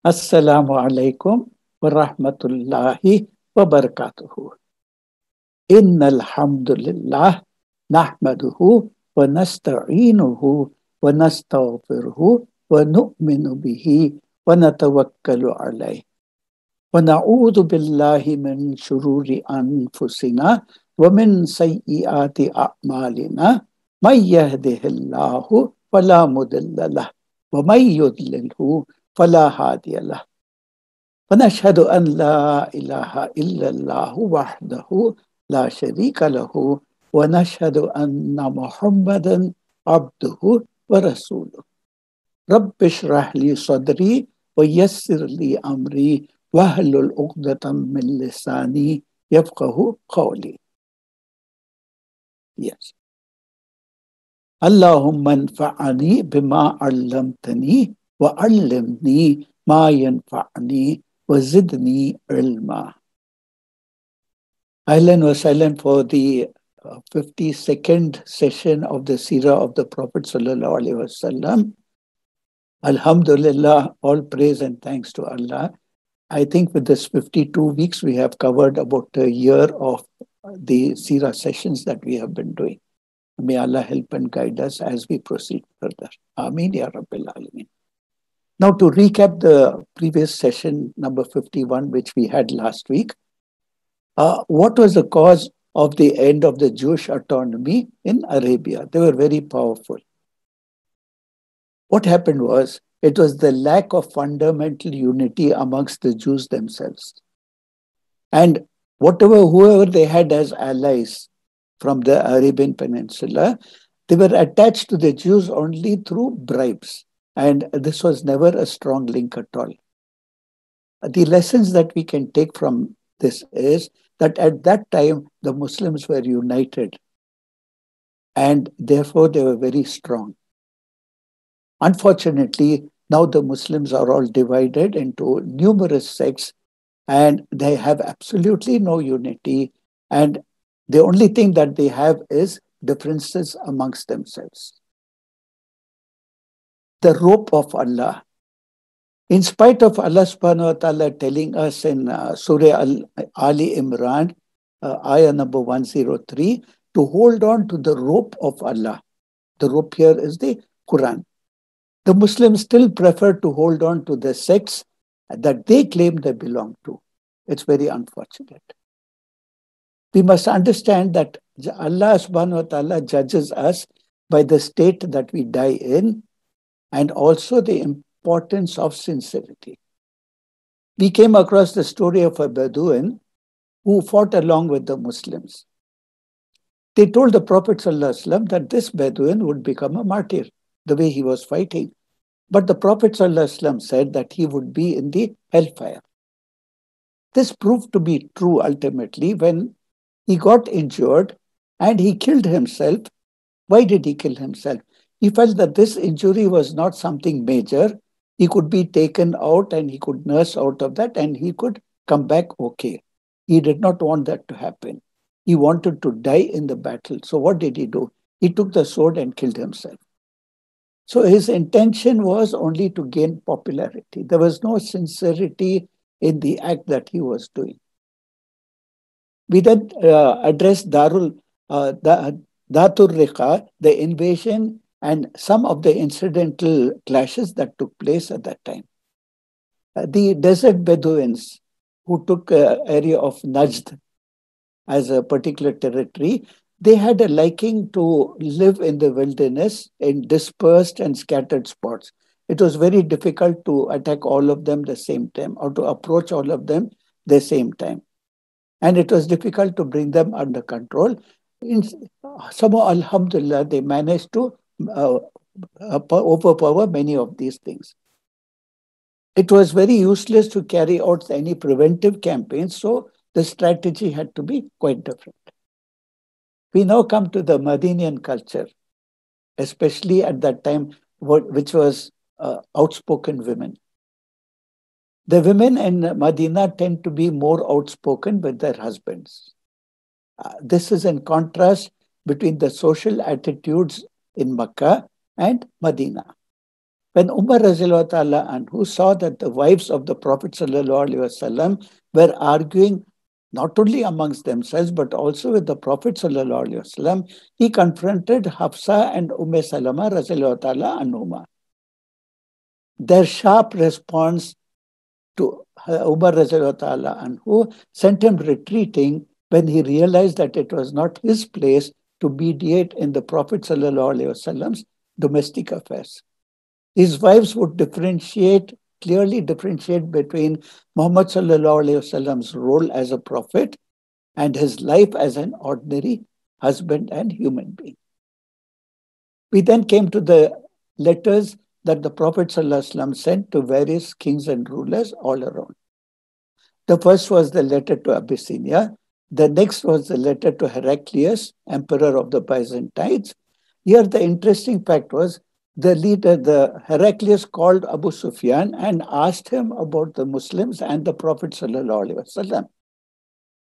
Assalamu alaikum wa rahmatullahi wa barakatuhu. Innal hamdulillah nahmaduhu wa nasta'inuhu wa nastaghfiruhu wa nu'minu bihi wa natawakkalu alayh. Wa na'udhu billahi min shururi anfusina wa min sayyiati a'malina. Man yahdihillahu fala mudilla lah wa man yudlilhu فلا هادي له ونشهد أن لا إله إلا الله وحده لا شريك له ونشهد أن محمدا عبده ورسوله رب اشرح لي صدري ويسر لي أمري واحلل عقدة من لساني يفقه قولي. Yes. اللهم انفعني بما علمتني وعلمني ما ينفعني وزدني علما. Ahlan wa sahlan for the 52nd session of the Seerah of the Prophet Sallallahu Alaihi Wasallam. Alhamdulillah, all praise and thanks to Allah. I think with this 52 weeks, we have covered about a year of the Seerah sessions that we have been doing. May Allah help and guide us as we proceed further. Ameen Ya Rabbil Alameen. Now, to recap the previous session, number 51, which we had last week, what was the cause of the end of the Jewish autonomy in Arabia? They were very powerful. What happened was, it was the lack of fundamental unity amongst the Jews themselves. And whoever they had as allies from the Arabian Peninsula, they were attached to the Jews only through bribes. And this was never a strong link at all. The lessons that we can take from this is that at that time, the Muslims were united. And therefore, they were very strong. Unfortunately, now the Muslims are all divided into numerous sects, and they have absolutely no unity. And the only thing that they have is differences amongst themselves. The rope of Allah. In spite of Allah subhanahu wa ta'ala telling us in Surah Ali Imran, ayah number 103, to hold on to the rope of Allah. The rope here is the Quran. The Muslims still prefer to hold on to the sects that they claim they belong to. It's very unfortunate. We must understand that Allah subhanahu wa ta'ala judges us by the state that we die in, and also the importance of sincerity. We came across the story of a Bedouin who fought along with the Muslims. They told the Prophet ﷺ that this Bedouin would become a martyr, the way he was fighting. But the Prophet ﷺ said that he would be in the hellfire. This proved to be true ultimately when he got injured and he killed himself. Why did he kill himself? He felt that this injury was not something major. He could be taken out and he could nurse out of that and he could come back okay. He did not want that to happen. He wanted to die in the battle. So what did he do? He took the sword and killed himself. So his intention was only to gain popularity. There was no sincerity in the act that he was doing. We then addressed Datur Riqa, the invasion, and some of the incidental clashes that took place at that time. The desert Bedouins who took area of Najd as a particular territory, they had a liking to live in the wilderness in dispersed and scattered spots. It was very difficult to attack all of them the same time or to approach all of them the same time. And it was difficult to bring them under control. Somehow, alhamdulillah, they managed to overpower many of these things. It was very useless to carry out any preventive campaigns, so the strategy had to be quite different. We now come to the Madinian culture, especially at that time, which was outspoken women. The women in Medina tend to be more outspoken with their husbands. This is in contrast between the social attitudes in Makkah and Medina. When Umar Razilullah Ta'ala Anhu saw that the wives of the Prophet Sallallahu Alaihi Wasallam were arguing not only amongst themselves but also with the Prophet Sallallahu Alaihi Wasallam, he confronted Hafsa and Salama Razilullah Ta'ala Anhuma. Their sharp response to Umar Razilullah Ta'ala Anhu sent him retreating when he realized that it was not his place to mediate in the Prophet Sallallahu Alaihi Wasallam's domestic affairs. His wives would clearly differentiate between Muhammad Sallallahu Alaihi Wasallam's role as a prophet and his life as an ordinary husband and human being. We then came to the letters that the Prophet Sallallahu Alaihi Wasallam sent to various kings and rulers all around. The first was the letter to Abyssinia. The next was the letter to Heraclius, emperor of the Byzantines. Here the interesting fact was the Heraclius called Abu Sufyan and asked him about the Muslims and the Prophet Sallallahu Alaihi Wasallam.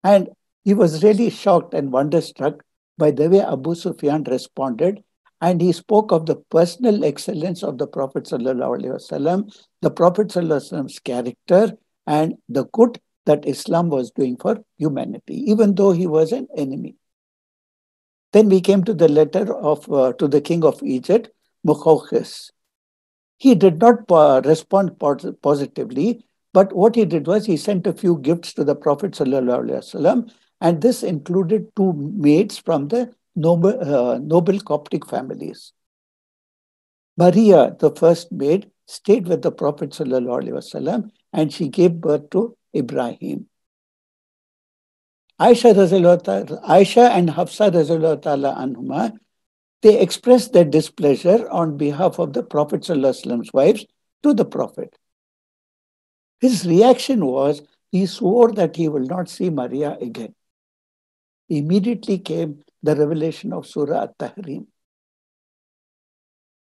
And he was really shocked and wonderstruck by the way Abu Sufyan responded. And he spoke of the personal excellence of the Prophet Sallallahu Alaihi Wasallam, the Prophet Sallallahu Alaihi Wasallam's character, and the good that Islam was doing for humanity, even though he was an enemy. Then we came to the letter to the king of Egypt, Mukhawqis. He did not respond positively, but what he did was he sent a few gifts to the Prophet Sallallahu Alaihi Wasallam, and this included 2 maids from the noble Coptic families. Maria, the first maid, stayed with the Prophet Sallallahu Alaihi Wasallam, and she gave birth to Ibrahim. Aisha and Hafsa Razilullah Ta'ala Anhuma, they expressed their displeasure on behalf of the Prophet Sallallahu Alaihi Wasallam's wives to the Prophet. His reaction was, he swore that he will not see Maria again. Immediately came the revelation of Surah At-Tahrim.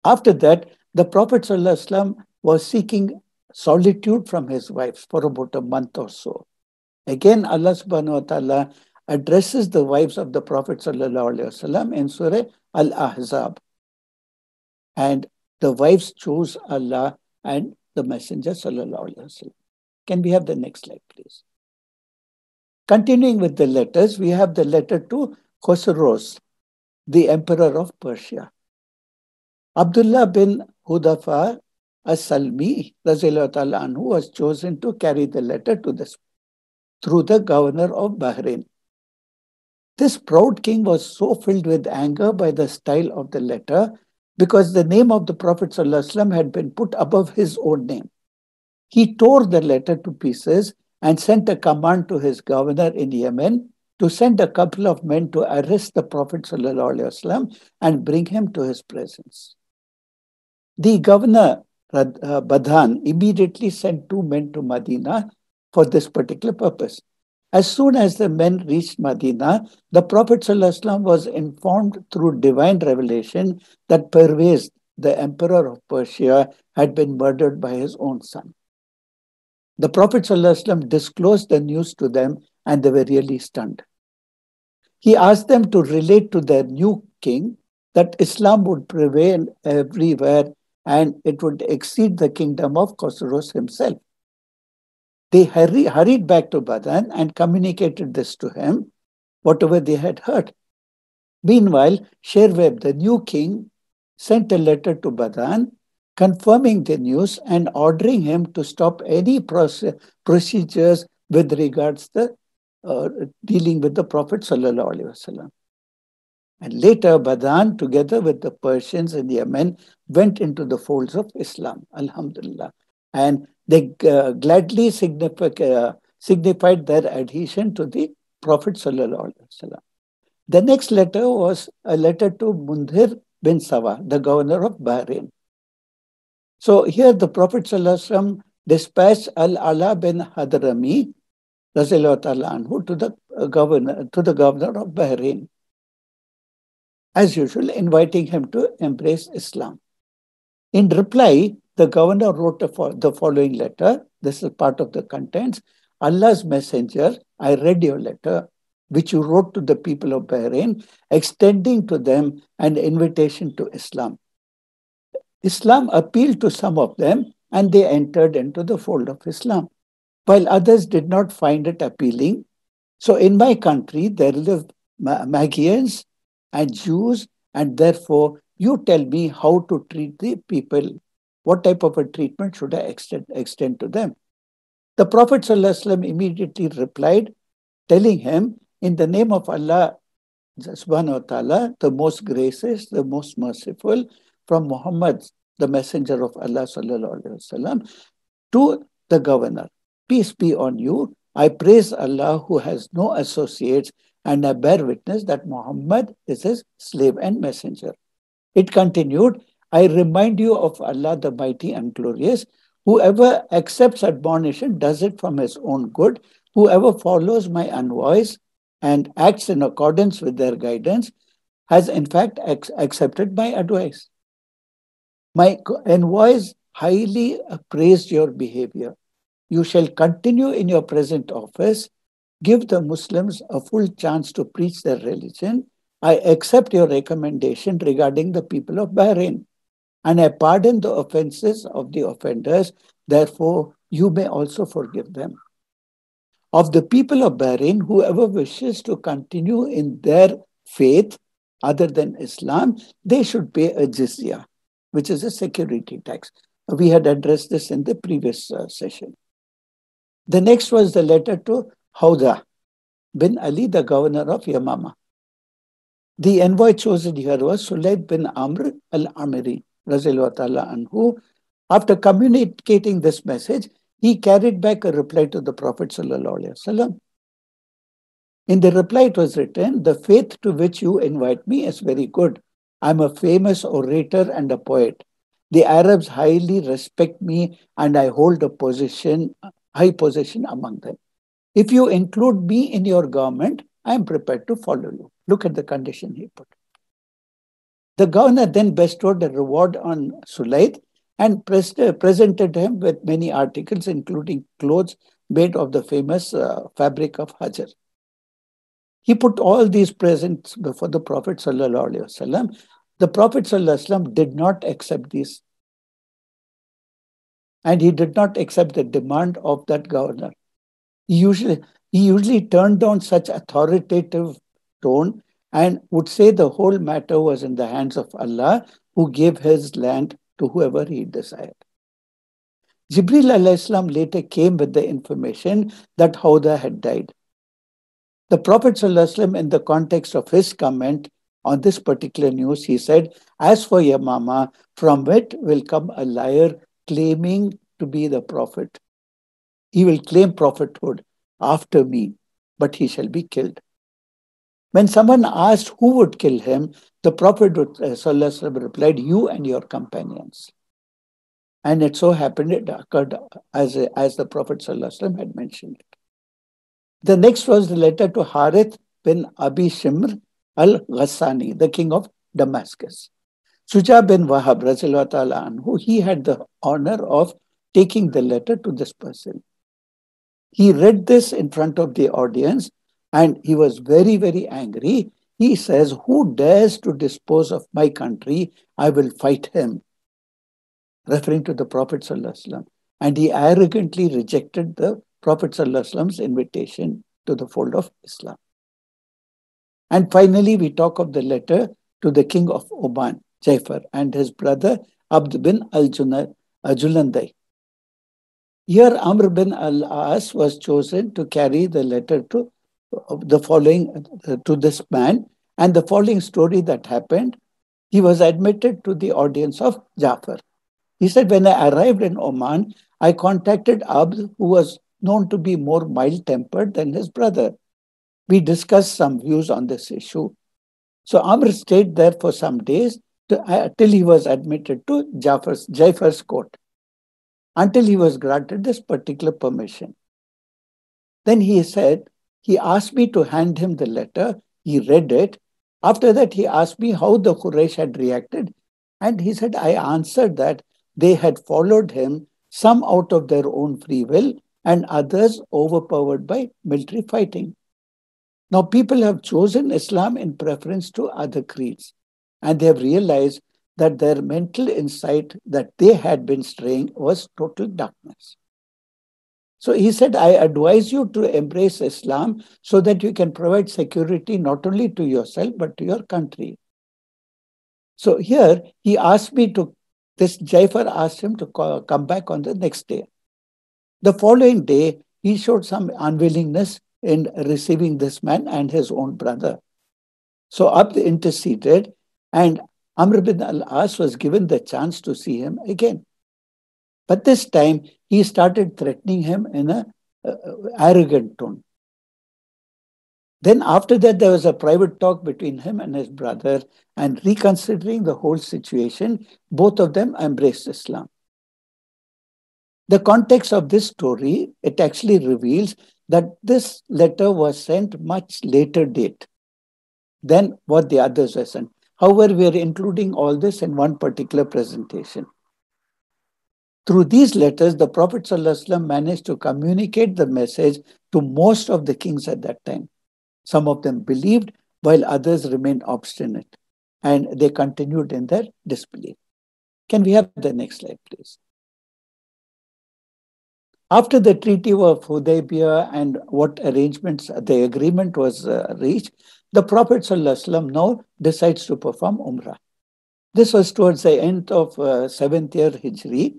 After that, the Prophet Sallallahu Alaihi Wasallam was seeking solitude from his wives for about a month or so. Again, Allah subhanahu wa ta'ala addresses the wives of the Prophet Sallallahu Alaihi Wasallam in Surah Al-Ahzab. And the wives chose Allah and the Messenger Sallallahu Alaihi Wasallam. Can we have the next slide, please? Continuing with the letters, we have the letter to Khosroes, the emperor of Persia. Abdullah bin Hudafa as-Salmi anhu was chosen to carry the letter to this through the governor of Bahrain. This proud king was so filled with anger by the style of the letter because the name of the Prophet ﷺ had been put above his own name. He tore the letter to pieces and sent a command to his governor in Yemen to send a couple of men to arrest the Prophet ﷺ and bring him to his presence. The governor, Badhan, immediately sent 2 men to Medina for this particular purpose. As soon as the men reached Medina, the Prophet ﷺ was informed through divine revelation that Pervez, the emperor of Persia, had been murdered by his own son. The Prophet ﷺ disclosed the news to them and they were really stunned. He asked them to relate to their new king that Islam would prevail everywhere and it would exceed the kingdom of Khosroes himself. They hurried back to Badhan and communicated this to him, whatever they had heard. Meanwhile, Sherweb, the new king, sent a letter to Badhan confirming the news and ordering him to stop any procedures with regards to dealing with the Prophet Sallallahu Alaihi Wasallam. And later, Badhan, together with the Persians in Yemen, went into the folds of Islam, alhamdulillah. And they gladly signified their adhesion to the Prophet Sallallahu Alaihi Wasallam. The next letter was a letter to Mundhir bin Sawa, the governor of Bahrain. So here the Prophet ﷺ dispatched Al-Ala bin Hadrami anhu to the governor of Bahrain, as usual, inviting him to embrace Islam. In reply, the governor wrote the following letter. This is part of the contents. Allah's messenger, I read your letter, which you wrote to the people of Bahrain, extending to them an invitation to Islam. Islam appealed to some of them and they entered into the fold of Islam, while others did not find it appealing. So in my country, there live Magians and Jews, and therefore you tell me how to treat the people. What type of a treatment should I extend to them? The Prophet ﷺ immediately replied, telling him, in the name of Allah subhanahu wa ta'ala, the most gracious, the most merciful, from Muhammad, the messenger of Allah sallallahu alaihi wasallam, to the governor. Peace be on you. I praise Allah who has no associates, and I bear witness that Muhammad is his slave and messenger. It continued, I remind you of Allah the Mighty and Glorious. Whoever accepts admonition does it from his own good. Whoever follows my envoys and acts in accordance with their guidance has in fact accepted my advice. My envoys highly praised your behavior. You shall continue in your present office. Give the Muslims a full chance to preach their religion. I accept your recommendation regarding the people of Bahrain, and I pardon the offenses of the offenders. Therefore, you may also forgive them. Of the people of Bahrain, whoever wishes to continue in their faith other than Islam, they should pay a jizya, which is a security tax. We had addressed this in the previous session. The next was the letter to Hawza bin Ali, the governor of Yamama. The envoy chosen here was Sulayd bin Amr al-Amiri, Razilwa ta'ala anhu. After communicating this message, he carried back a reply to the Prophet sallallahu alaihi wasallam. In the reply it was written, the faith to which you invite me is very good. I'm a famous orator and a poet. The Arabs highly respect me and I hold a high position among them. If you include me in your government, I am prepared to follow you. Look at the condition he put. The governor then bestowed a reward on Sulayd and presented him with many articles, including clothes made of the famous fabric of Hajar. He put all these presents before the Prophet sallallahu alaihi wasallam. The Prophet sallallahu alaihi wasallam did not accept these, and he did not accept the demand of that governor. He usually turned down such authoritative tone and would say the whole matter was in the hands of Allah, who gave his land to whoever he desired. Jibril alayhi salam later came with the information that Hawza had died. The Prophet sallallahu alaihi wasallam, in the context of his comment on this particular news, he said, as for Yamama, from it will come a liar claiming to be the prophet. He will claim prophethood after me, but he shall be killed. When someone asked who would kill him, the Prophet replied, you and your companions. And it so happened it occurred as the Prophet had mentioned it. The next was the letter to Harith bin Abi Shimr al-Ghassani, the king of Damascus. Suja bin Wahab, anhu, he had the honor of taking the letter to this person. He read this in front of the audience and he was very, very angry. He says, who dares to dispose of my country? I will fight him. Referring to the Prophet ﷺ. And he arrogantly rejected the Prophet ﷺ's invitation to the fold of Islam. And finally, we talk of the letter to the king of Oman, Jaifar, and his brother Abd bin al-Julandai. Here, Amr bin al-As was chosen to carry the letter to the following to this man, and the following story that happened. He was admitted to the audience of Jafar. He said, when I arrived in Oman, I contacted Abd, who was known to be more mild-tempered than his brother. We discussed some views on this issue. So Amr stayed there for some days till he was admitted to Jaifar's court, until he was granted this particular permission. Then he said, he asked me to hand him the letter. He read it. After that, he asked me how the Quraysh had reacted. And he said, I answered that they had followed him, some out of their own free will, and others overpowered by military fighting. Now, people have chosen Islam in preference to other creeds, and they have realized that their mental insight that they had been straying was total darkness. So he said, I advise you to embrace Islam so that you can provide security not only to yourself, but to your country. So here he asked me to, this Jaifar asked him to come back on the next day. The following day, he showed some unwillingness in receiving this man and his own brother. So Abd interceded, and Amr bin al-As was given the chance to see him again. But this time, he started threatening him in an arrogant tone. Then after that, there was a private talk between him and his brother, and reconsidering the whole situation, both of them embraced Islam. The context of this story, it actually reveals that this letter was sent much later date than what the others were sent. However, we are including all this in one particular presentation. Through these letters, the Prophet ﷺ managed to communicate the message to most of the kings at that time. Some of them believed, while others remained obstinate, and they continued in their disbelief. Can we have the next slide, please? After the Treaty of Hudaybiyah and what arrangements, the agreement was reached, the Prophet ﷺ now decides to perform Umrah. This was towards the end of 7th year Hijri.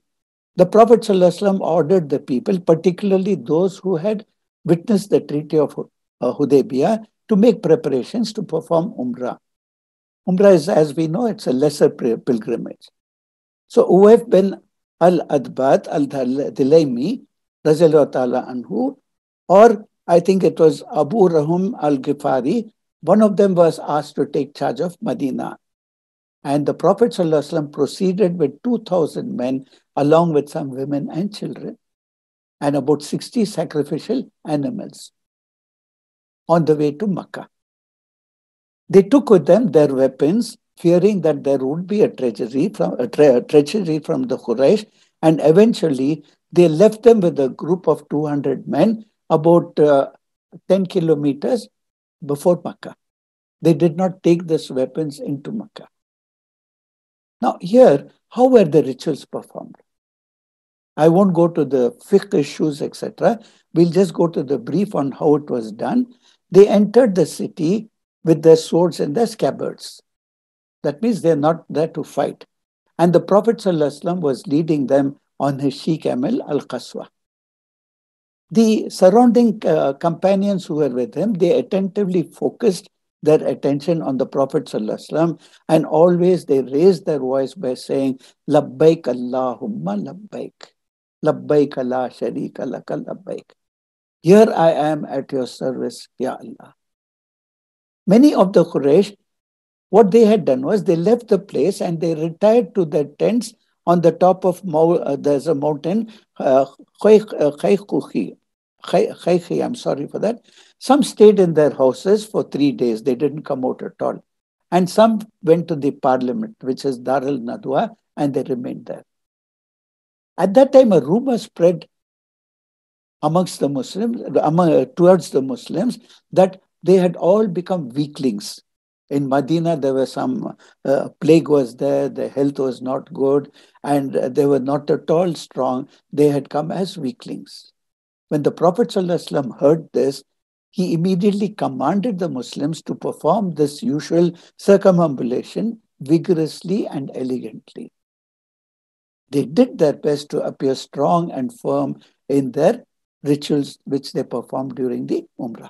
The Prophet ﷺ ordered the people, particularly those who had witnessed the Treaty of Hudaybiyah, to make preparations to perform Umrah. Umrah is, as we know, it's a lesser pilgrimage. So Uwayf bin al-Adbat al-Dilaymi, Rajallahu ta'ala anhu, or I think it was Abu Rahum al-Ghifari, one of them was asked to take charge of Medina. And the Prophet ﷺ proceeded with 2,000 men, along with some women and children, and about 60 sacrificial animals on the way to Makkah. They took with them their weapons, fearing that there would be a treachery from the Quraysh, and eventually they left them with a group of 200 men about 10 kilometers before Makkah. They did not take these weapons into Makkah. Now here, how were the rituals performed? I won't go to the fiqh issues, etc. We'll just go to the brief on how it was done. They entered the city with their swords and their scabbards. That means they're not there to fight. And the Prophet ﷺ was leading them on his she-camel, Al-Qaswa. The surrounding companions who were with him, they attentively focused their attention on the Prophet ﷺ, and always they raised their voice by saying, Labbaik Allahumma labbaik. Labbaik la sharika laka labbaik. Here I am at your service, Ya Allah. Many of the Quraysh, what they had done was they left the place and they retired to their tents on the top of, there's a mountain, Khaykuhi. I'm sorry for that. Some stayed in their houses for 3 days. They didn't come out at all. And some went to the parliament, which is Dar al-Nadwa, and they remained there. At that time, a rumor spread amongst the Muslims, towards the Muslims, that they had all become weaklings. In Medina, there was some plague was there, their health was not good, and they were not at all strong. They had come as weaklings. When the Prophet ﷺ heard this, he immediately commanded the Muslims to perform this usual circumambulation vigorously and elegantly. They did their best to appear strong and firm in their rituals which they performed during the Umrah.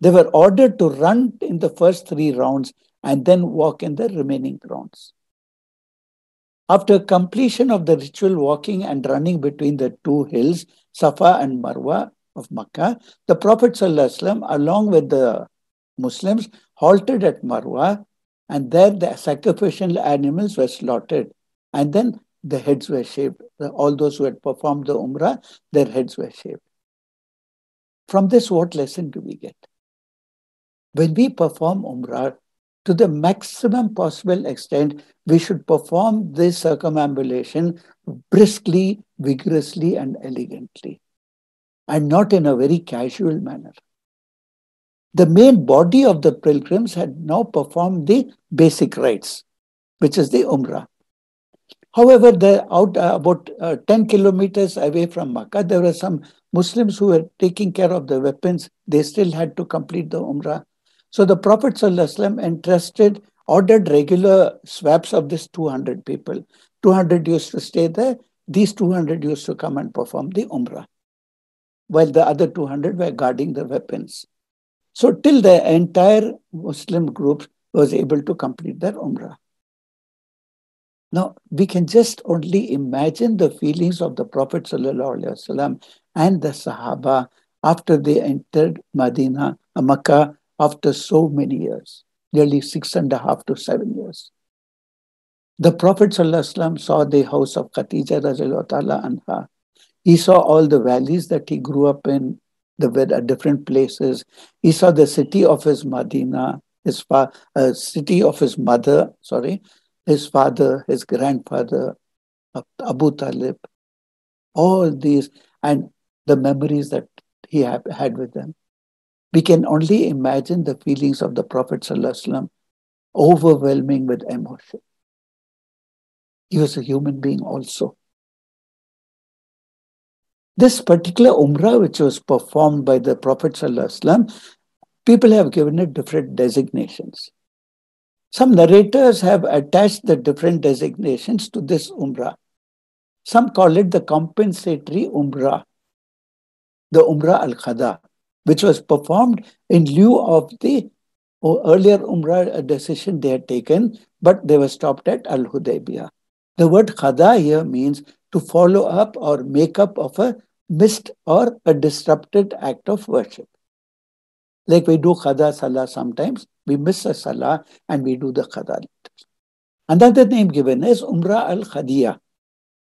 They were ordered to run in the first 3 rounds and then walk in the remaining rounds. After completion of the ritual walking and running between the 2 hills, Safa and Marwa of Makkah, the Prophet ﷺ, along with the Muslims, halted at Marwa, and there the sacrificial animals were slaughtered, and then the heads were shaved. All those who had performed the Umrah, their heads were shaved. From this, what lesson do we get? When we perform Umrah, to the maximum possible extent, we should perform this circumambulation briskly, vigorously, and elegantly, and not in a very casual manner. The main body of the pilgrims had now performed the basic rites, which is the Umrah. However, about 10 kilometers away from Makkah, there were some Muslims who were taking care of the weapons. They still had to complete the Umrah. So the Prophet ﷺ ordered regular swaps of this 200 people. 200 used to stay there. These 200 used to come and perform the Umrah, while the other 200 were guarding the weapons. So till the entire Muslim group was able to complete their Umrah. Now, we can just only imagine the feelings of the Prophet ﷺ and the Sahaba after they entered Makkah, after so many years, nearly 6.5 to 7 years. The Prophet ﷺ saw the house of Khadija radiallahu ta'ala anha. He saw all the valleys that he grew up in, the different places. He saw the city of his Medina, city of his mother, his father, his grandfather, Abu Talib, all these, and the memories that he had with them. We can only imagine the feelings of the Prophet ﷺ, overwhelming with emotion. He was a human being also. This particular Umrah, which was performed by the Prophet ﷺ, people have given it different designations. Some narrators have attached the different designations to this Umrah. Some call it the compensatory Umrah, the Umrah al-Khada, which was performed in lieu of the earlier Umrah decision they had taken, but they were stopped at Al-Hudaybiyah. The word Khada here means to follow up or make up of a missed or a disrupted act of worship. Like we do Khada Salah sometimes, we miss a Salah and we do the Khada later. Another name given is Umrah al-Khadiyah.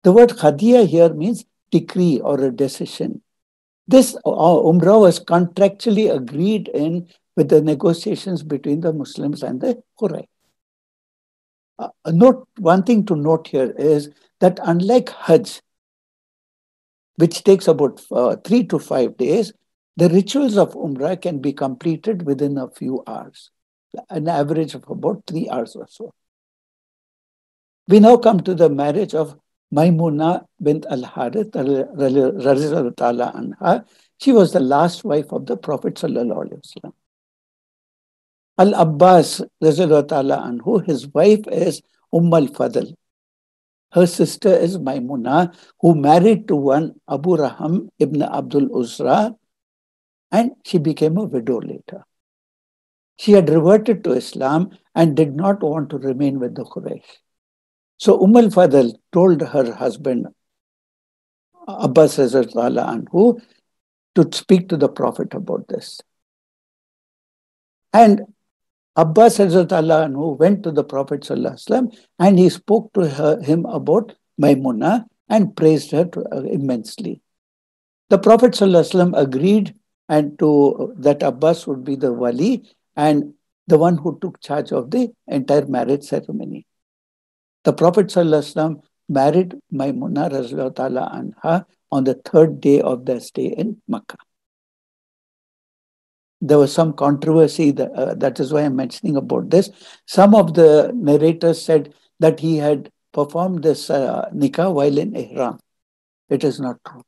The word Khadiyah here means decree or a decision. This Umrah was contractually agreed in with the negotiations between the Muslims and the Quraysh. One thing to note here is that unlike Hajj, which takes about 3 to 5 days, the rituals of Umrah can be completed within a few hours, an average of about 3 hours or so. We now come to the marriage of Maimuna bint al-Harith radhiyallahu ta'ala anha. She was the last wife of the Prophet sallallahu alaihi wasallam. Al-Abbas radhiyallahu ta'ala anhu, his wife is al-Fadl. Her sister is Maimuna, who married to one Abu Raham ibn Abdul Uzra, and she became a widow later. She had reverted to Islam and did not want to remain with the Quraysh. So al-Fadl told her husband, Abbas radhiyallahu anhu, to speak to the Prophet about this. And Abbas anhu went to the Prophet ﷺ and he spoke to him about Maimuna and praised her immensely. The Prophet ﷺ agreed that Abbas would be the wali and the one who took charge of the entire marriage ceremony. The Prophet ﷺ married Maimuna radhiyallahu ta'ala anha on the 3rd day of their stay in Makkah. There was some controversy, that is why I'm mentioning about this. Some of the narrators said that he had performed this nikah while in Ihram. It is not true.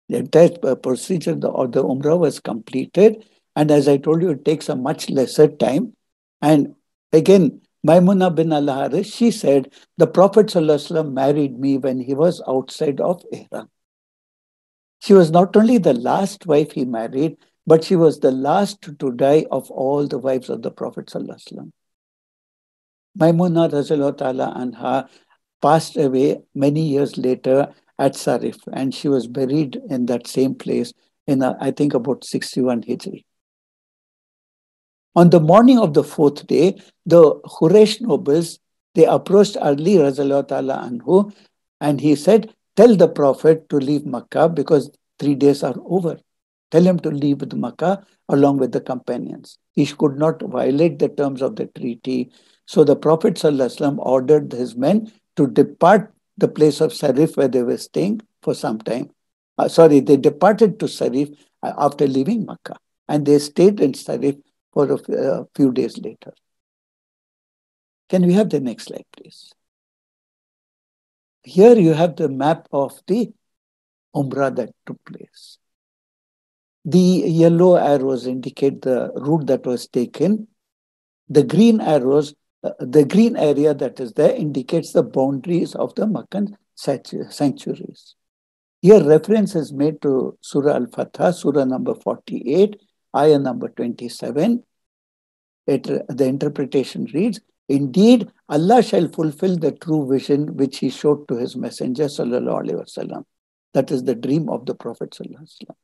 The entire procedure of the Umrah was completed, and as I told you, it takes a much lesser time. And again, Maimuna bin al-Harith, she said, the Prophet ﷺ married me when he was outside of Ihram. She was not only the last wife he married, but she was the last to die of all the wives of the Prophet ﷺ. Maimuna radhiyallahu ta'ala anha passed away many years later at Sarif, and she was buried in that same place in, I think, about 61 Hijri. On the morning of the 4th day, the Quraysh nobles, they approached Ali radhiyallahu ta'ala anhu, and he said, tell the Prophet to leave Makkah because 3 days are over. Tell him to leave with Makkah along with the companions. He could not violate the terms of the treaty. So the Prophet ﷺ ordered his men to depart the place of Sarif where they were staying for some time. They departed to Sarif after leaving Makkah. And they stayed in Sarif for a few days later. Can we have the next slide, please? Here you have the map of the Umrah that took place. The yellow arrows indicate the route that was taken. The green arrows, the green area that is there indicates the boundaries of the Meccan sanctuaries. Here reference is made to Surah Al-Fatah, Surah number 48, ayah number 27. The interpretation reads, indeed, Allah shall fulfill the true vision which He showed to His Messenger, sallallahu alaihi wasallam. That is the dream of the Prophet, sallallahu alaihi wasallam.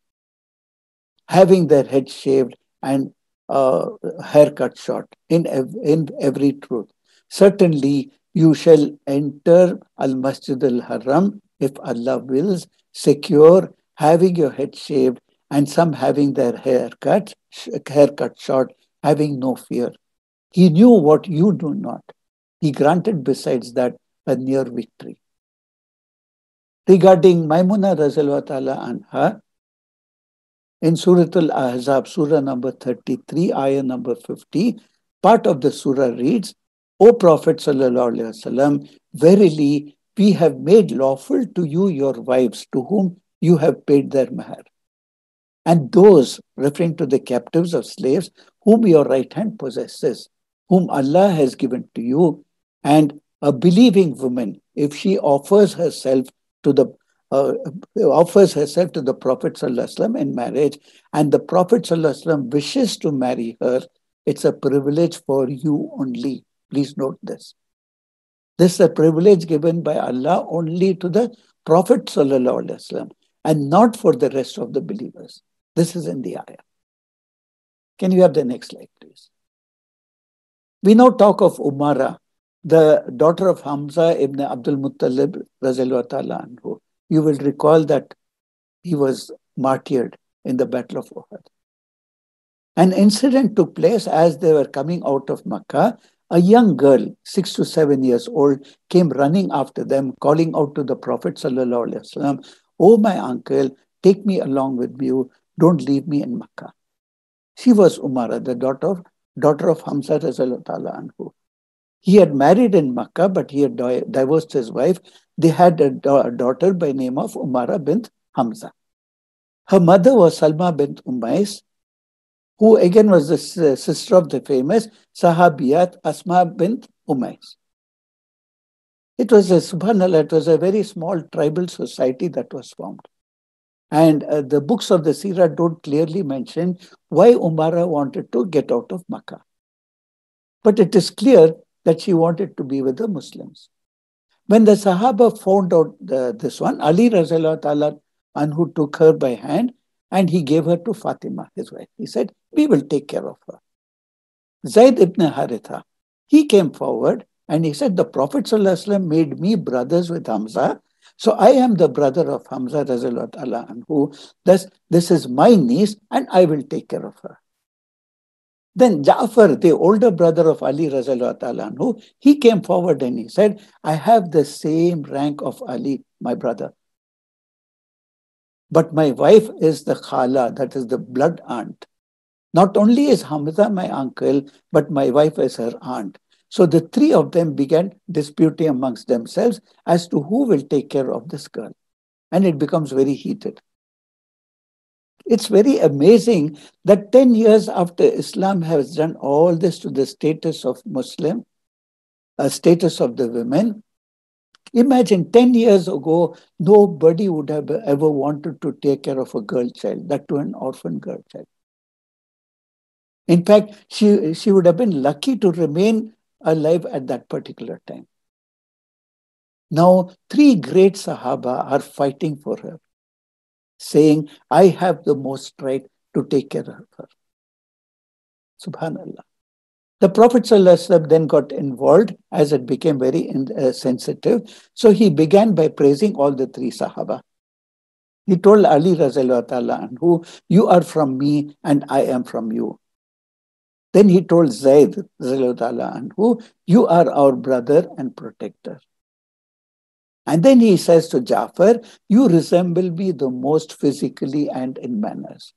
Having their head shaved and hair cut short in every truth. Certainly, you shall enter Al-Masjid Al-Haram if Allah wills, secure, having your head shaved, and some having their hair cut short, having no fear. He knew what you do not. He granted besides that a near victory. Regarding Maimuna Razalwa Ta'ala Anha, in Surah Al-Ahzab, Surah number 33, ayah number 50, part of the surah reads, O Prophet sallallahu alaihi wasallam, verily we have made lawful to you your wives to whom you have paid their mahar, and those, referring to the captives of slaves, whom your right hand possesses, whom Allah has given to you, and a believing woman, if she offers herself to the Prophet ﷺ in marriage, and the Prophet ﷺ wishes to marry her, it's a privilege for you only. Please note this. This is a privilege given by Allah only to the Prophet ﷺ and not for the rest of the believers. This is in the ayah. Can you have the next slide, please? We now talk of Umara, the daughter of Hamza ibn Abdul Muttalib Razallahu Ta'ala anhu. You will recall that he was martyred in the Battle of Uhud. An incident took place as they were coming out of Makkah. A young girl, 6 to 7 years old, came running after them, calling out to the Prophet sallallahu alaihi wasallam, "Oh, my uncle, take me along with you. Don't leave me in Makkah." She was Umara, the daughter of Hamza Razallahu Ta'ala anhu. He had married in Makkah, but he had divorced his wife. They had a daughter by name of Umara bint Hamza. Her mother was Salma bint Umais, who again was the sister of the famous Sahabiyat Asma bint Umais. It was subhanallah, it was a very small tribal society that was formed. And the books of the Sirah don't clearly mention why Umara wanted to get out of Makkah. But it is clear that she wanted to be with the Muslims. When the Sahaba found out this one, Ali Razallahu Ta'ala anhu took her by hand and he gave her to Fatima, his wife. He said, we will take care of her. Zayd ibn Haritha, he came forward and he said, the Prophet ﷺ made me brothers with Hamza. So I am the brother of Hamza Razallahu Ta'ala anhu. Thus, this is my niece and I will take care of her. Then Ja'far, the older brother of Ali Razallahu Ta'ala anhu, he came forward and he said, I have the same rank of Ali, my brother. But my wife is the Khala, that is the blood aunt. Not only is Hamza my uncle, but my wife is her aunt. So the three of them began disputing amongst themselves as to who will take care of this girl. And it becomes very heated. It's very amazing that 10 years after Islam has done all this to the status of Muslim, status of the women, imagine 10 years ago, nobody would have ever wanted to take care of a girl child, that to an orphan girl child. In fact, she would have been lucky to remain alive at that particular time. Now, three great Sahaba are fighting for her, saying, I have the most right to take care of her. Subhanallah. The Prophet ﷺ then got involved as it became very sensitive. So he began by praising all the three Sahaba. He told Ali Razallahu Ta'ala anhu, you are from me and I am from you. Then he told Zayd Razallahu Ta'ala anhu, you are our brother and protector. And then he says to Ja'far, you resemble me the most physically and in manners.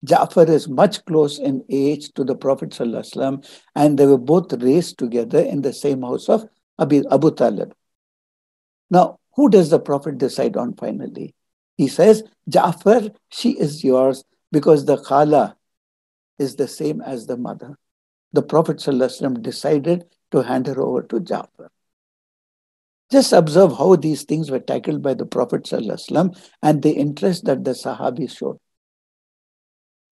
Ja'far is much close in age to the Prophet ﷺ, and they were both raised together in the same house of Abu Talib. Now, who does the Prophet decide on finally? He says, Ja'far, she is yours because the Khala is the same as the mother. The Prophet ﷺ decided to hand her over to Ja'far. Just observe how these things were tackled by the Prophet ﷺ and the interest that the Sahabi showed.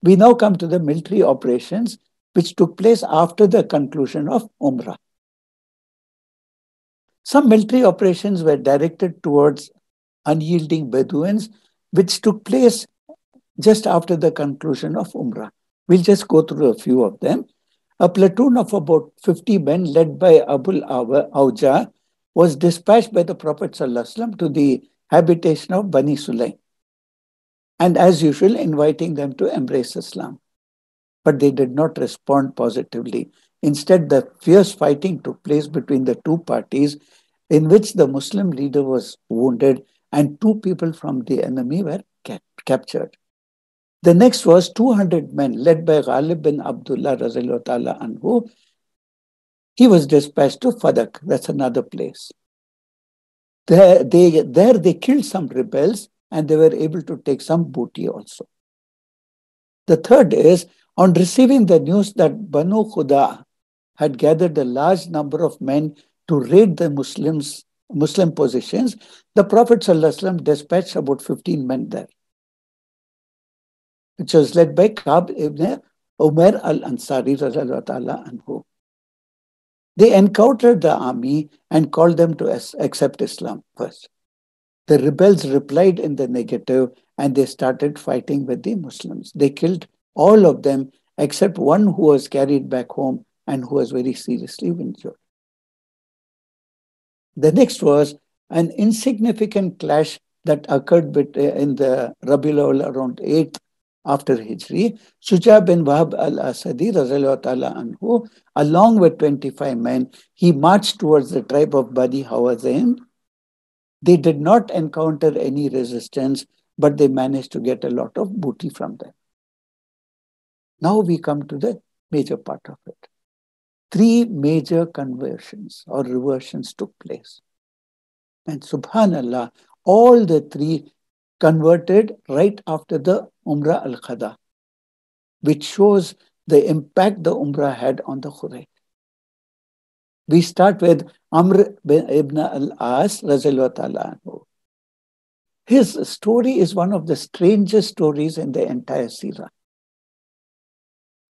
We now come to the military operations which took place after the conclusion of Umrah. Some military operations were directed towards unyielding Bedouins, which took place just after the conclusion of Umrah. We'll just go through a few of them. A platoon of about 50 men led by Abul Awja was dispatched by the Prophet ﷺ to the habitation of Bani Sulaim, and as usual, inviting them to embrace Islam. But they did not respond positively. Instead, the fierce fighting took place between the two parties, in which the Muslim leader was wounded and 2 people from the enemy were captured. The next was 200 men led by Ghalib bin Abdullah ta'ala anhu. He was dispatched to Fadak. That's another place. There they killed some rebels and they were able to take some booty also. The third is, on receiving the news that Banu Khuda had gathered a large number of men to raid the Muslim positions, the Prophet ﷺ dispatched about 15 men there, which was led by Ka'b ibn Umar al-Ansari anhu. They encountered the army and called them to accept Islam first. The rebels replied in the negative and they started fighting with the Muslims. They killed all of them except one who was carried back home and who was very seriously injured. The next was an insignificant clash that occurred in the Rabiul Awwal around 8th after Hijri. Shuja bin Wahab al-Asadi, anhu, along with 25 men, he marched towards the tribe of Bani Hawazin. They did not encounter any resistance, but they managed to get a lot of booty from them. Now we come to the major part of it. 3 major conversions or reversions took place. And subhanallah, all the 3 converted right after the Umrah al-Qada, which shows the impact the Umrah had on the Quraysh. We start with Amr ibn al-As radhiyallahu ta'ala anhu. His story is one of the strangest stories in the entire Sirah.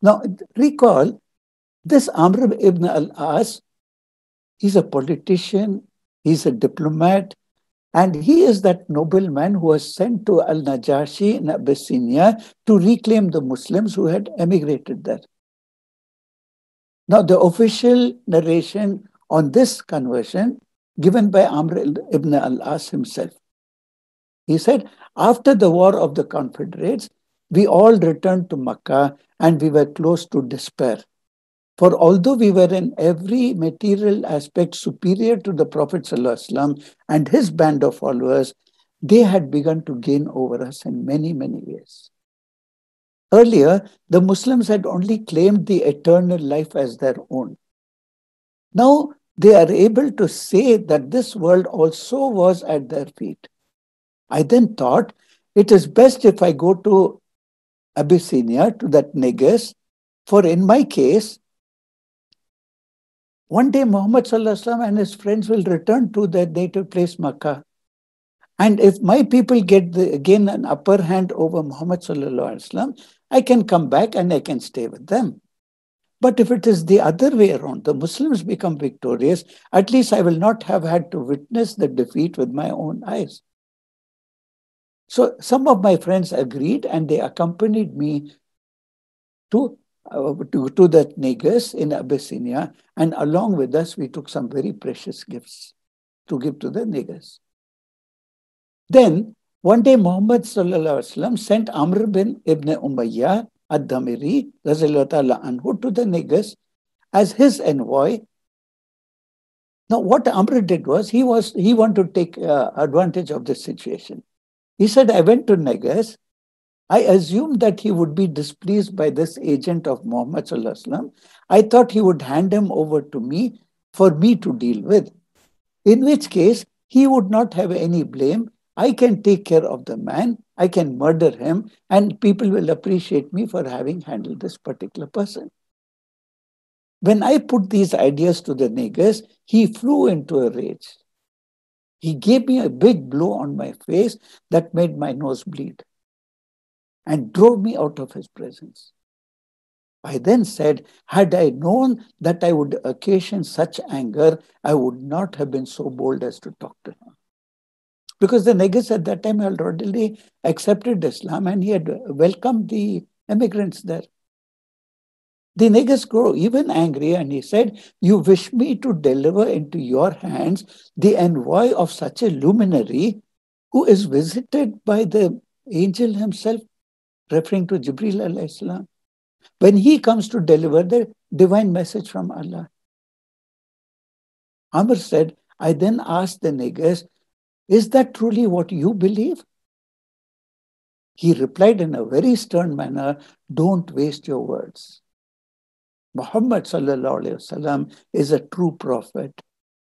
Now, recall, this Amr ibn al-As, he's a politician, he's a diplomat, and he is that nobleman who was sent to Al-Najashi in Abyssinia to reclaim the Muslims who had emigrated there. Now, the official narration on this conversion given by Amr ibn al-As himself. He said, after the war of the Confederates, we all returned to Makkah and we were close to despair. For although we were in every material aspect superior to the Prophet ﷺ and his band of followers, they had begun to gain over us in many, many ways. Earlier, the Muslims had only claimed the eternal life as their own. Now, they are able to say that this world also was at their feet. I then thought, it is best if I go to Abyssinia, to that Negus, for in my case, one day Muhammad ﷺ and his friends will return to their native place, Makkah. And if my people get again an upper hand over Muhammad ﷺ, I can come back and I can stay with them. But if it is the other way around, the Muslims become victorious, at least I will not have had to witness the defeat with my own eyes. So some of my friends agreed and they accompanied me to that Negus in Abyssinia, and along with us we took some very precious gifts to give to the Negus. Then one day Muhammad sent Amr bin Ibn Umayyah ad-Damiri anhu to the Negus as his envoy. Now what Amr did was, he wanted to take advantage of this situation. He said, I went to Negus I assumed that he would be displeased by this agent of Muhammad Sallallahu Alaihi Wasallam. I thought he would hand him over to me for me to deal with, in which case he would not have any blame. I can take care of the man, I can murder him, and people will appreciate me for having handled this particular person. When I put these ideas to the Negus, he flew into a rage. He gave me a big blow on my face that made my nose bleed and drove me out of his presence. I then said, had I known that I would occasion such anger, I would not have been so bold as to talk to him. Because the Negus at that time had already accepted Islam and he had welcomed the immigrants there. The Negus grew even angry and he said, you wish me to deliver into your hands the envoy of such a luminary who is visited by the angel himself, referring to Jibreel alayhi salam, when he comes to deliver the divine message from Allah. Amr said, I then asked the Negus, is that truly what you believe? He replied in a very stern manner, don't waste your words. Muhammad sallallahu alaihi wasallam is a true prophet.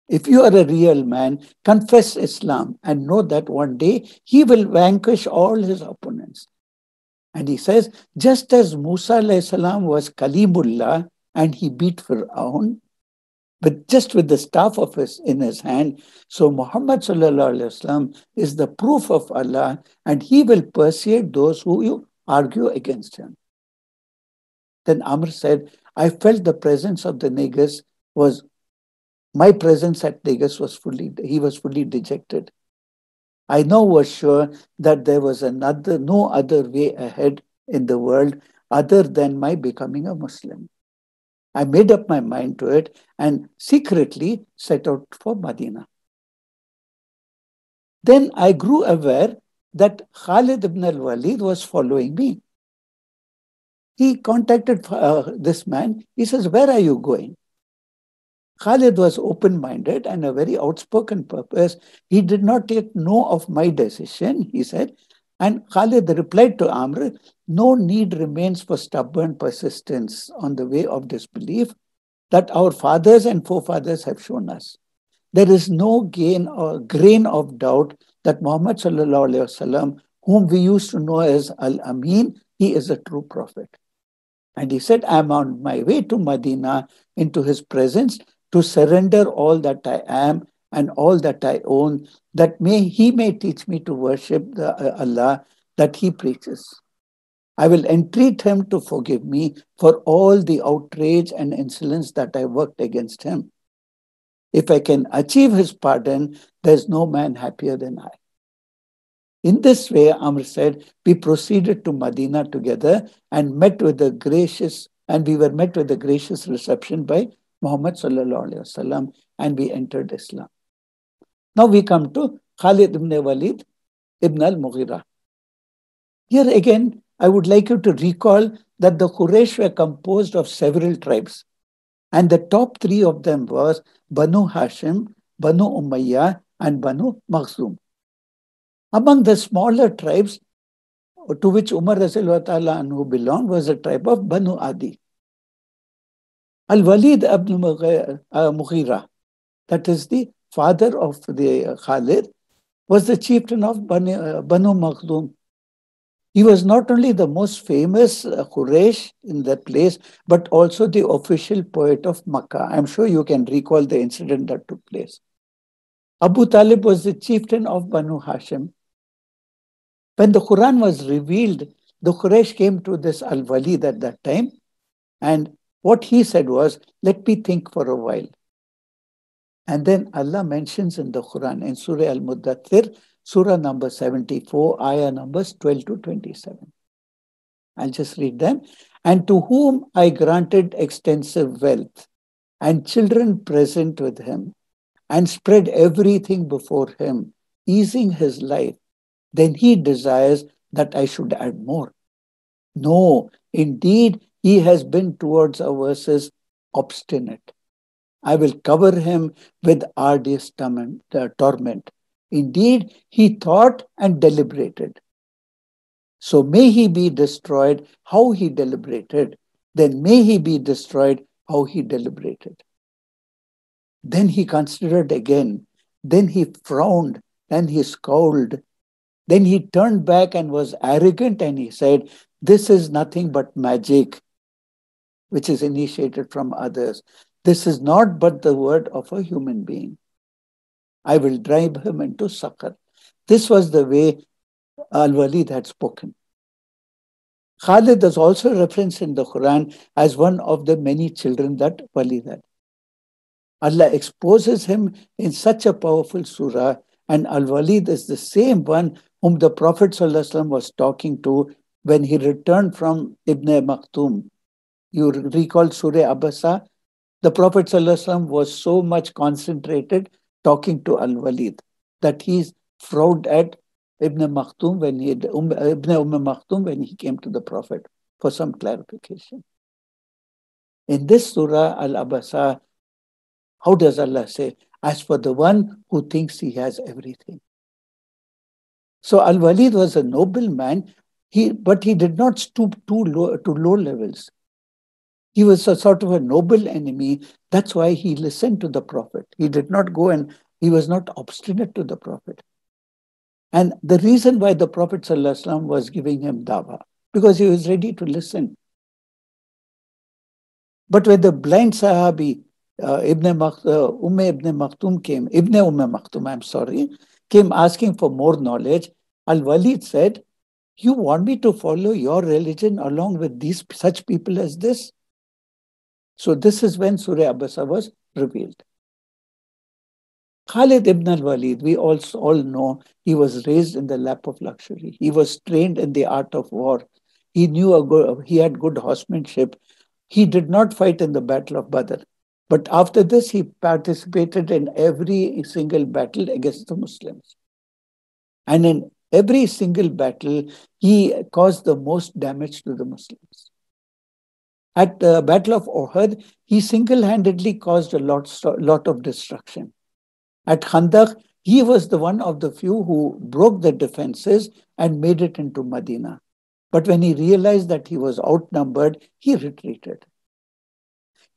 If you are a real man, confess Islam and know that one day he will vanquish all his opponents. And he says, just as Musa alayhi salam was Kalimullah and he beat Fir'aun, but just with the staff of in his hand, so Muhammad sallallahu alaihi wasallam is the proof of Allah and he will persuade those who you argue against him. Then Amr said, I felt the presence of the Negus my presence at Negus he was fully dejected. I now was sure that there was no other way ahead in the world other than my becoming a Muslim. I made up my mind to it and secretly set out for Medina. Then I grew aware that Khalid ibn al-Walid was following me. He contacted this man. He says, where are you going? Khalid was open-minded and a very outspoken purpose. He did not take no of my decision, he said. And Khalid replied to Amr, no need remains for stubborn persistence on the way of disbelief that our fathers and forefathers have shown us. There is no gain or grain of doubt that Muhammad sallallahu alaihi wasallam, whom we used to know as Al-Amin, he is a true prophet. And he said, I am on my way to Medina into his presence to surrender all that I am and all that I own, that he may teach me to worship the Allah that he preaches. I will entreat him to forgive me for all the outrage and insolence that I worked against him. If I can achieve his pardon, there is no man happier than I. In this way, Amr said, we proceeded to Medina together and we were met with a gracious reception by Muhammad sallallahu alaihi wasallam, and we entered Islam. Now we come to Khalid ibn Walid ibn al-Mughira. Here again, I would like you to recall that the Quraysh were composed of several tribes, and the top three of them was Banu Hashim, Banu Umayyah, and Banu Makhzum. Among the smaller tribes to which Umar Rasulullah Ta'ala anhu belonged was the tribe of Banu Adi. Al-Walid ibn Mughira, that is the father of the Khalid, was the chieftain of Banu Makhzum. He was not only the most famous Quraysh in that place, but also the official poet of Makkah. I'm sure you can recall the incident that took place. Abu Talib was the chieftain of Banu Hashim. When the Quran was revealed, the Quraysh came to this Al-Walid at that time, and what he said was, let me think for a while. And then Allah mentions in the Quran, in Surah Al-Muddathir, Surah number 74, ayah numbers 12 to 27. I'll just read them. And to whom I granted extensive wealth and children present with him and spread everything before him, easing his life, then he desires that I should add more. No, indeed, he has been towards our verses obstinate. I will cover him with arduous torment. Indeed, he thought and deliberated. So may he be destroyed how he deliberated. Then may he be destroyed how he deliberated. Then he considered again. Then he frowned. Then he scowled. Then he turned back and was arrogant and he said, "This is nothing but magic, which is initiated from others. This is not but the word of a human being. I will drive him into succor." This was the way Al-Walid had spoken. Khalid is also referenced in the Quran as one of the many children that Walid had. Allah exposes him in such a powerful surah, and Al-Walid is the same one whom the Prophet ﷺ was talking to when he returned from Ibn Maktoum. You recall Surah Abasa? The Prophet ﷺ was so much concentrated talking to Al-Walid that he frowned at Ibn Maktoum Ibn Maktoum when he came to the Prophet for some clarification. In this surah Al-Abasa, how does Allah say? As for the one who thinks he has everything. So Al-Walid was a noble man, but he did not stoop to low levels. He was a sort of a noble enemy. That's why he listened to the Prophet. He did not go and he was not obstinate to the Prophet. And the reason why the Prophet ﷺ was giving him dawah, because he was ready to listen. But when the blind Sahabi, Ibn Maktoum came asking for more knowledge, Al-Walid said, "You want me to follow your religion along with such people as this?" So this is when Surah Abasa was revealed. Khalid ibn al-Walid, we also all know, he was raised in the lap of luxury. He was trained in the art of war. He he had good horsemanship. He did not fight in the Battle of Badr. But after this, he participated in every single battle against the Muslims. And in every single battle, he caused the most damage to the Muslims. At the Battle of Uhud, he single-handedly caused a lot of destruction. At Khandaq, he was the one of the few who broke the defenses and made it into Medina. But when he realized that he was outnumbered, he retreated.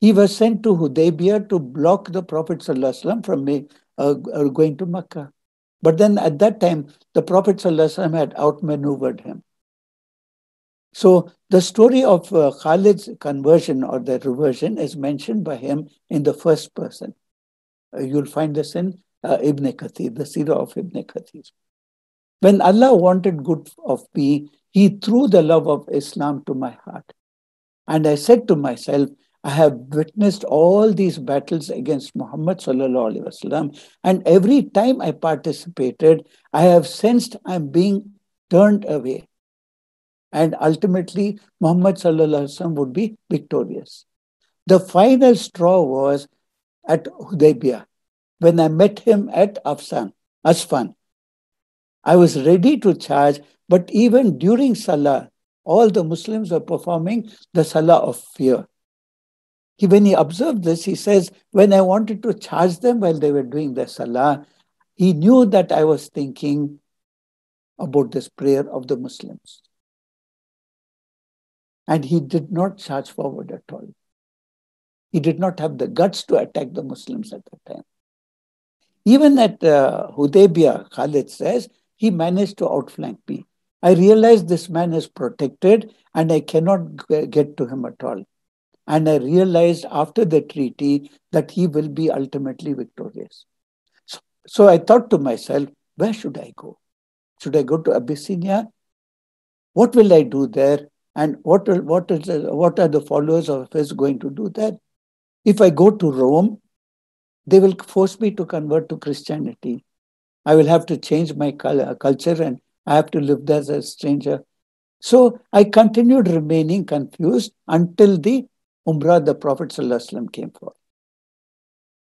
He was sent to Hudaybiyah to block the Prophet ﷺ from going to Mecca. But then at that time, the Prophet ﷺ had outmaneuvered him. So the story of Khalid's conversion or the reversion is mentioned by him in the first person. You'll find this in Ibn Kathir, the Sirah of Ibn Kathir. When Allah wanted good of me, He threw the love of Islam to my heart. And I said to myself, I have witnessed all these battles against Muhammad sallallahu alaihi wasallam, and every time I participated, I have sensed I'm being turned away. And ultimately, Muhammad sallallahu alaihi wasallam would be victorious. The final straw was at Hudaybiyah, when I met him at Asfan. I was ready to charge, but even during Salah, all the Muslims were performing the Salah of fear. When he observed this, he says, when I wanted to charge them while they were doing their Salah, he knew that I was thinking about this prayer of the Muslims. And he did not charge forward at all. He did not have the guts to attack the Muslims at that time. Even at Hudaybiyah, Khalid says, he managed to outflank me. I realized this man is protected and I cannot get to him at all. And I realized after the treaty that he will be ultimately victorious. So I thought to myself, where should I go? Should I go to Abyssinia? What will I do there? And what are the followers of his going to do there? If I go to Rome, they will force me to convert to Christianity. I will have to change my culture and I have to live there as a stranger. So I continued remaining confused until the Umrah the Prophet ﷺ came for.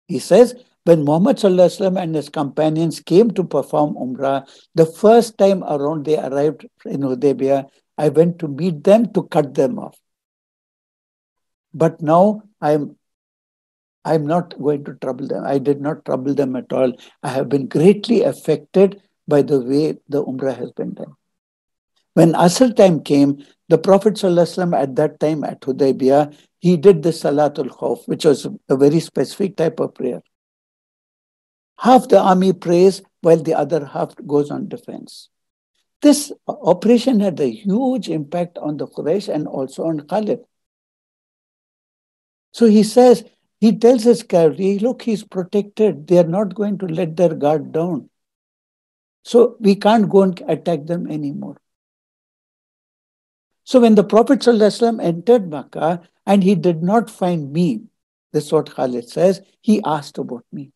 He says, when Muhammad ﷺ and his companions came to perform Umrah, the first time around they arrived in Hudaybiyah, I went to meet them to cut them off. But now I'm not going to trouble them. I did not trouble them at all. I have been greatly affected by the way the Umrah has been done. When Asr time came, the Prophet ﷺ at that time at Hudaybiyah, he did the Salatul Khawf, which was a very specific type of prayer. Half the army prays while the other half goes on defense. This operation had a huge impact on the Quraysh and also on Khalid. So he tells his cavalry, look, he's protected. They are not going to let their guard down. So we can't go and attack them anymore. So when the Prophet ﷺ entered Makkah and he did not find me, this is what Khalid says, he asked about me.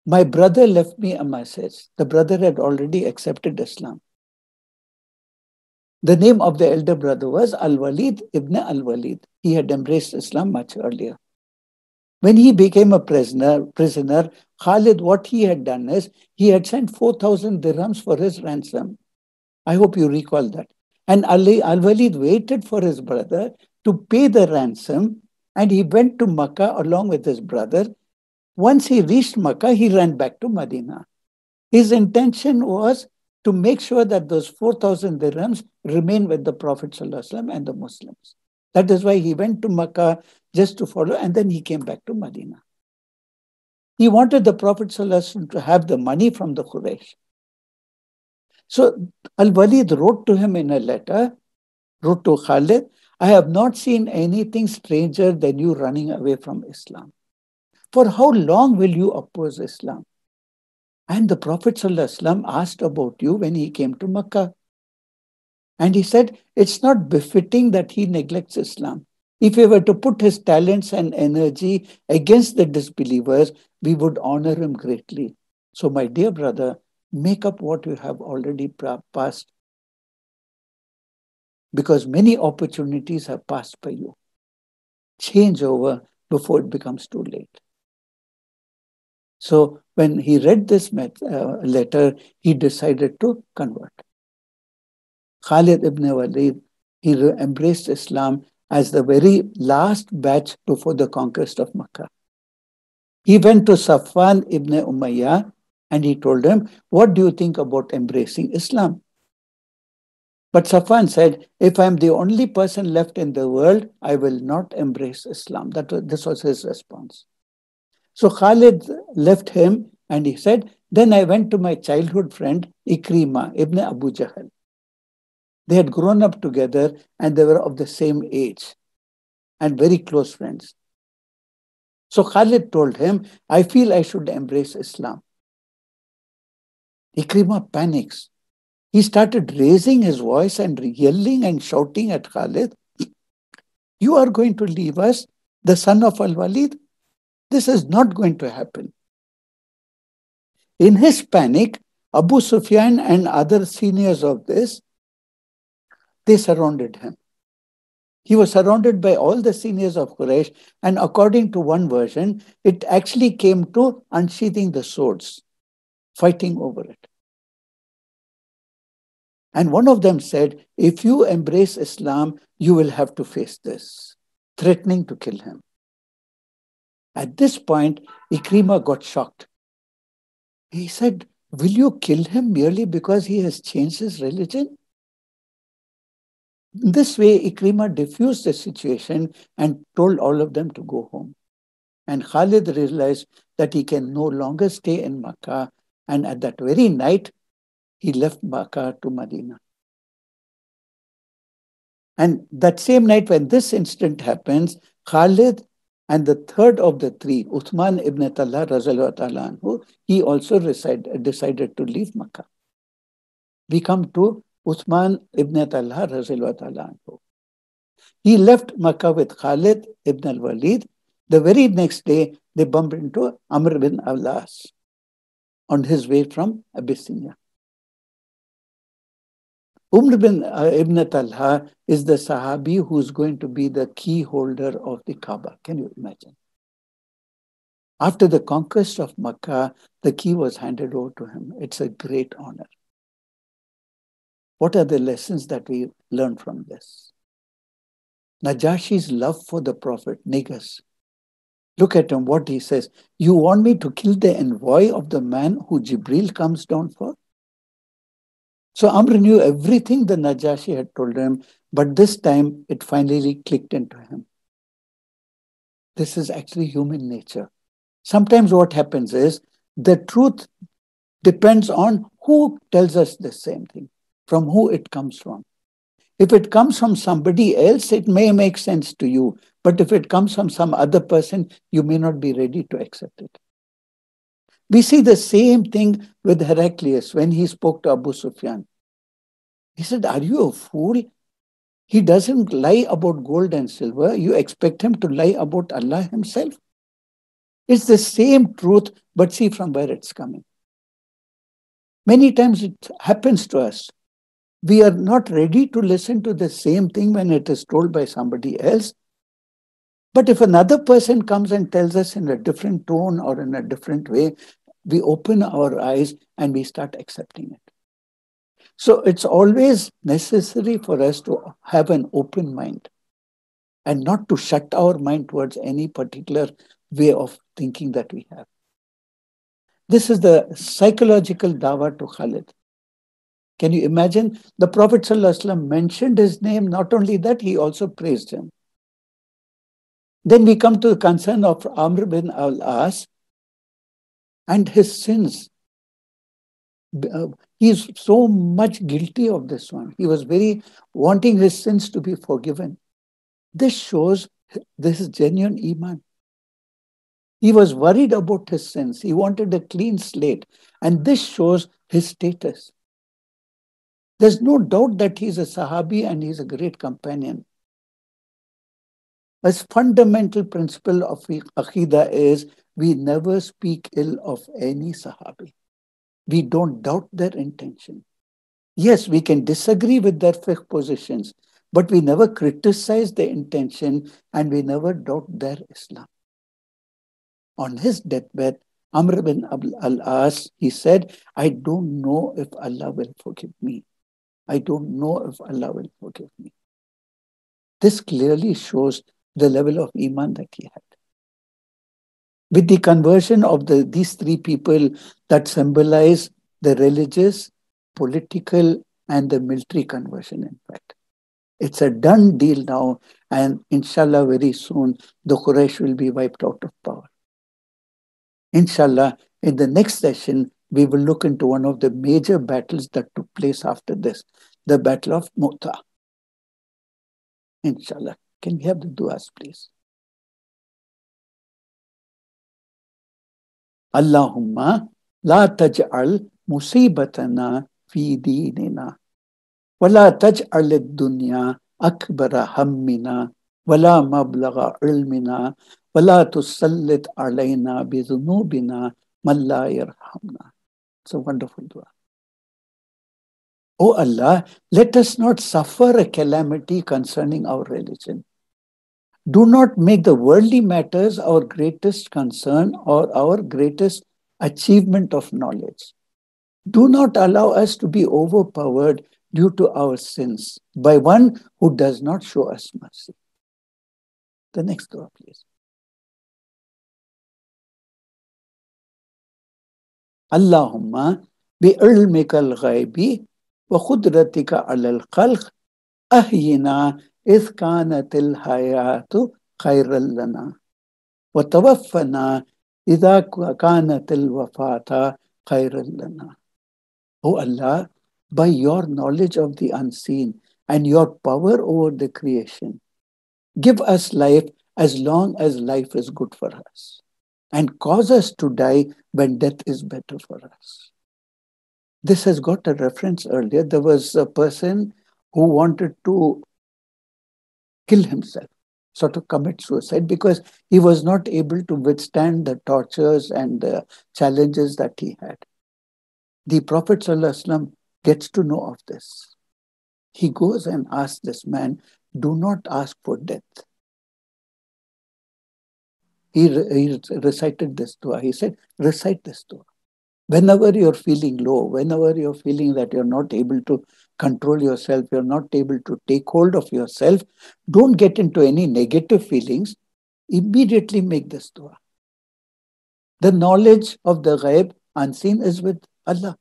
My brother left me a message. The brother had already accepted Islam. The name of the elder brother was Al-Walid ibn Al-Walid. He had embraced Islam much earlier. When he became a prisoner, Khalid, what he had done is, he had sent 4,000 dirhams for his ransom. I hope you recall that. And Al-Walid waited for his brother to pay the ransom, and he went to Makkah along with his brother. Once he reached Makkah, he ran back to Medina. His intention was to make sure that those 4,000 dirhams remain with the Prophet ﷺ and the Muslims. That is why he went to Makkah just to follow, and then he came back to Medina. He wanted the Prophet ﷺ to have the money from the Quraysh. So Al-Walid wrote to him in a letter, wrote to Khalid, I have not seen anything stranger than you running away from Islam. For how long will you oppose Islam? And the Prophet ﷺ asked about you when he came to Makkah. And he said, it's not befitting that he neglects Islam. If he were to put his talents and energy against the disbelievers, we would honor him greatly. So my dear brother, make up what you have already passed, because many opportunities have passed by you. Change over before it becomes too late. So when he read this letter, he decided to convert. Khalid ibn Walid, he embraced Islam as the very last batch before the conquest of Makkah. He went to Safwan ibn Umayyah and he told him, what do you think about embracing Islam? But Safwan said, if I'm the only person left in the world, I will not embrace Islam. This was his response. So Khalid left him and he said, then I went to my childhood friend Ikrimah ibn Abu Jahl. They had grown up together and they were of the same age and very close friends. So Khalid told him, I feel I should embrace Islam. Ikrimah panics. He started raising his voice and yelling and shouting at Khalid, you are going to leave us, the son of Al-Walid? This is not going to happen. In his panic, Abu Sufyan and other seniors of this, they surrounded him. He was surrounded by all the seniors of Quraysh, and according to one version, it actually came to unsheathing the swords, fighting over it. And one of them said, if you embrace Islam, you will have to face this, threatening to kill him. At this point, Ikrimah got shocked. He said, will you kill him merely because he has changed his religion? In this way, Ikrimah diffused the situation and told all of them to go home. And Khalid realized that he can no longer stay in Makkah. And at that very night, he left Makkah to Medina. And that same night when this incident happens, Khalid and the third of the three, Uthman ibn Talha Razallahu Ta'ala anhu, he also decided to leave Makkah. We come to Uthman ibn Talha Razallahu Ta'ala anhu. He left Makkah with Khalid ibn al-Walid. The very next day, they bumped into Amr bin al-As on his way from Abyssinia. Umar ibn Talha is the Sahabi who's going to be the key holder of the Kaaba. Can you imagine? After the conquest of Makkah, the key was handed over to him. It's a great honor. What are the lessons that we learn from this? Najashi's love for the Prophet, Negus. Look at him, what he says. You want me to kill the envoy of the man who Jibril comes down for? So Amr knew everything the Najashi had told him, but this time it finally clicked into him. This is actually human nature. Sometimes what happens is the truth depends on who tells us the same thing, from who it comes from. If it comes from somebody else, it may make sense to you. But if it comes from some other person, you may not be ready to accept it. We see the same thing with Heraclius when he spoke to Abu Sufyan. He said, "Are you a fool? He doesn't lie about gold and silver. You expect him to lie about Allah Himself." It's the same truth, but see from where it's coming. Many times it happens to us. We are not ready to listen to the same thing when it is told by somebody else. But if another person comes and tells us in a different tone or in a different way, we open our eyes and we start accepting it. So it's always necessary for us to have an open mind and not to shut our mind towards any particular way of thinking that we have. This is the psychological dawa to Khalid. Can you imagine? The Prophet ﷺ mentioned his name. Not only that, he also praised him. Then we come to the concern of Amr bin al-As and his sins. He is so much guilty of this one. He was very wanting his sins to be forgiven. This shows this is genuine iman. He was worried about his sins. He wanted a clean slate. And this shows his status. There's no doubt that he's a Sahabi and he's a great companion. A fundamental principle of Aqidah is we never speak ill of any Sahabi. We don't doubt their intention. Yes, we can disagree with their fiqh positions, but we never criticize their intention and we never doubt their Islam. On his deathbed, Amr bin al-As, he said, "I don't know if Allah will forgive me. I don't know if Allah will forgive me." This clearly shows the level of iman that he had. With the conversion of these three people that symbolize the religious, political, and the military conversion, in fact. It's a done deal now, and inshallah, very soon, the Quraysh will be wiped out of power. Inshallah, in the next session, we will look into one of the major battles that took place after this, the Battle of Mu'tah. Inshallah. Can we have the du'as, please? Allahumma la taj'al musibatana fi dinina wa la taj'al ad-dunya akbara hammina wa la mablagha ilmina wa la tusallit alayna bi dhunubina man la yarhamna. It's a wonderful dua. Oh Allah, let us not suffer a calamity concerning our religion. Do not make the worldly matters our greatest concern or our greatest achievement of knowledge. Do not allow us to be overpowered due to our sins by one who does not show us mercy. The next dua, please. Allahumma bi'ilmika al-ghaybi wa khudratika al-khalq ahyina إذ كانت الحياة خيرا لنا وتوفنا إذا كانت الوفاة خيرا لنا. Oh Allah, by your knowledge of the unseen and your power over the creation, give us life as long as life is good for us and cause us to die when death is better for us. This has got a reference earlier. There was a person who wanted to kill himself, sort of commit suicide, because he was not able to withstand the tortures and the challenges that he had. The Prophet ﷺ gets to know of this. He goes and asks this man, do not ask for death. He recited this dua. He said, recite this dua. Whenever you're feeling low, whenever you're feeling that you're not able to control yourself, you're not able to take hold of yourself, don't get into any negative feelings. Immediately make this dua. The knowledge of the ghaib, unseen, is with Allah.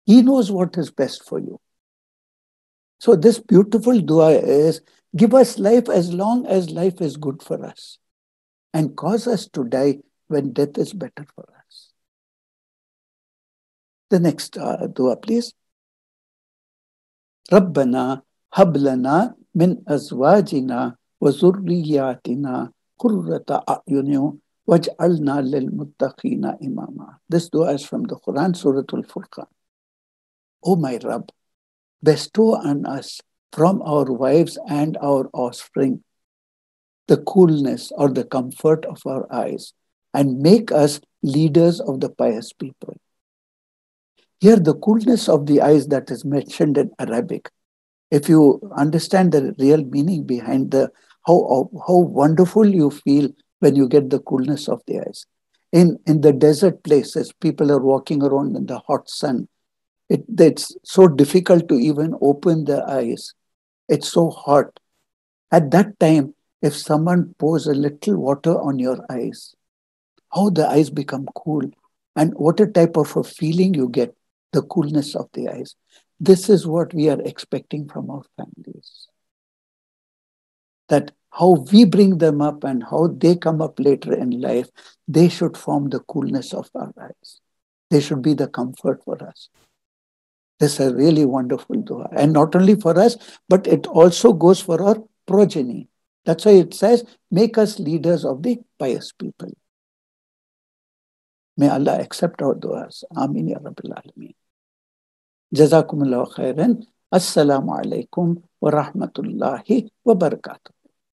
He knows what is best for you. So this beautiful dua is, give us life as long as life is good for us, and cause us to die when death is better for us. The next dua, please. ربنا هب لنا من أزواجنا وذرياتنا قرة أعين واجعلنا للمتقين إماما. This dua is from the Quran, Surah Al-Furqan. O my Rabb, bestow on us from our wives and our offspring the coolness or the comfort of our eyes, and make us leaders of the pious people. Here, the coolness of the eyes that is mentioned in Arabic, if you understand the real meaning behind how wonderful you feel when you get the coolness of the eyes. In the desert places, people are walking around in the hot sun. It's so difficult to even open the eyes. It's so hot. At that time, if someone pours a little water on your eyes, how the eyes become cool, and what a type of a feeling you get, the coolness of the eyes. This is what we are expecting from our families. That how we bring them up and how they come up later in life, they should form the coolness of our eyes. They should be the comfort for us. This is a really wonderful dua. And not only for us, but it also goes for our progeny. That's why it says, make us leaders of the pious people. May Allah accept our duas. Ameen ya Rabbil Alameen. Jazakumullah khairan. Assalamu alaikum wa rahmatullahi wa barakatuh.